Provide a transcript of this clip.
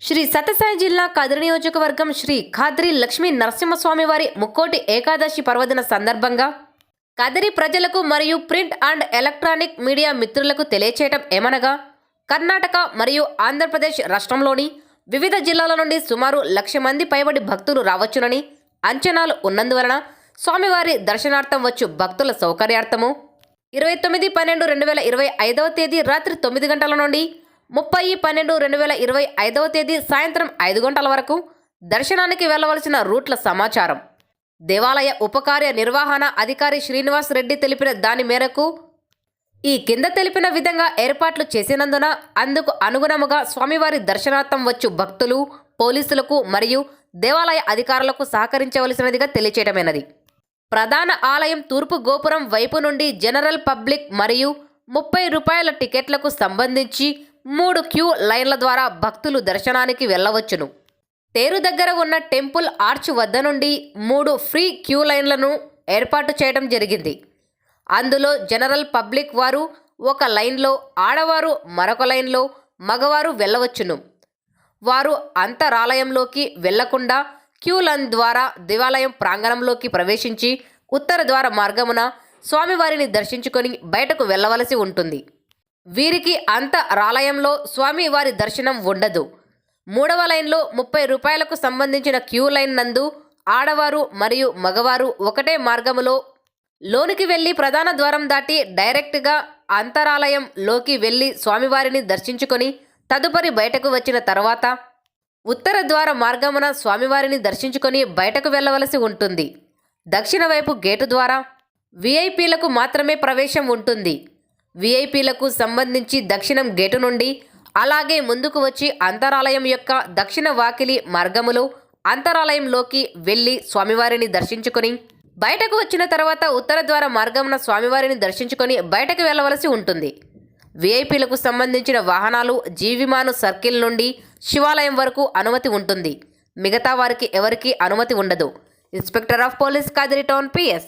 శ్రీ సత్యసాయి జిల్లా కదిరి నియోజకవర్గం శ్రీ ఖాద్రి లక్ష్మీ నరసింహస్వామి వారి ముక్కోటి ఏకాదశి పర్వదిన సందర్భంగా కదిరి ప్రజలకు మరియు ప్రింట్ అండ్ ఎలక్ట్రానిక్ మీడియా మిత్రులకు తెలియచేయటం ఏమనగా కర్ణాటక మరియు ఆంధ్రప్రదేశ్ రాష్ట్రంలోని వివిధ జిల్లాల నుండి సుమారు 1,00,000 మంది పైబడి భక్తులు రావచ్చునని అంచనాలు ఉన్నందువలన స్వామివారి దర్శనార్థం వచ్చు భక్తుల సౌకర్యార్థము 29/12/2025 తేదీ రాత్రి 9 గంటల నుండి 30/12/2025 తేదీ సాయంత్రం 5 గంటల వరకు దర్శనానికి వెళ్ళవలసిన రూట్ల సమాచారం. దేవాలయ ఉపకార్య నిర్వహణ అధికారి శ్రీనివాస్ రెడ్డి తెలిపిన దాని మేరకు ఈ కింద తెలిపిన విధంగా ఏర్పాట్లు చేసినందున అందుకు అనుగుణముగా స్వామివారి దర్శనార్థం వచ్చు భక్తులు, పోలీసులకు మరియు దేవాలయ అధికారులకు సహకరించవలసినదిగా తెలియచేయటమైనది. ప్రధాన ఆలయం తూర్పు గోపురం వైపు నుండి జనరల్ పబ్లిక్ మరియు ₹30 టికెట్లకు సంబంధించి 3 క్యూ లైన్ల ద్వారా భక్తులు దర్శనానికి వెళ్ళవచ్చును. తేరు దగ్గర ఉన్న టెంపుల్ ఆర్చ్ వద్ద నుండి 3 ఫ్రీ క్యూ లైన్లను ఏర్పాటు చేయడం జరిగింది. అందులో జనరల్ పబ్లిక్ వారు ఒక లైన్లో, ఆడవారు మరొక లైన్లో, మగవారు వెళ్ళవచ్చును. వారు అంతరాలయంలోకి వెళ్లకుండా క్యూ లైన్ ద్వారా దేవాలయం ప్రాంగణంలోకి ప్రవేశించి ఉత్తర ద్వార మార్గమున స్వామివారిని దర్శించుకొని బయటకు వెళ్ళవలసి ఉంటుంది. వీరికి అంతరాలయంలో స్వామివారి దర్శనం ఉండదు. 3వ లైన్లో ₹30కు సంబంధించిన క్యూ లైన్ నందు ఆడవారు మరియు మగవారు ఒకటే మార్గములో లోనికి వెళ్ళి ప్రధాన ద్వారం దాటి డైరెక్ట్గా అంతరాలయంలోకి వెళ్ళి స్వామివారిని దర్శించుకొని తదుపరి బయటకు వచ్చిన తర్వాత ఉత్తర ద్వార మార్గమున స్వామివారిని దర్శించుకొని బయటకు వెళ్ళవలసి ఉంటుంది. దక్షిణ వైపు గేటు ద్వారా విఐపీలకు మాత్రమే ప్రవేశం ఉంటుంది. విఐపీలకు సంబంధించి దక్షిణం గేటు నుండి అలాగే ముందుకు వచ్చి అంతరాలయం యొక్క దక్షిణ వాకిలి మార్గములో అంతరాలయంలోకి వెళ్ళి స్వామివారిని దర్శించుకొని బయటకు వచ్చిన తర్వాత ఉత్తర ద్వార మార్గమున స్వామివారిని దర్శించుకొని బయటకు వెళ్ళవలసి ఉంటుంది. విఐపీలకు సంబంధించిన వాహనాలు జీవిమాను సర్కిల్ నుండి శివాలయం వరకు అనుమతి ఉంటుంది. మిగతా వారికి ఎవరికీ అనుమతి ఉండదు. Inspector of police Kadiri town PS.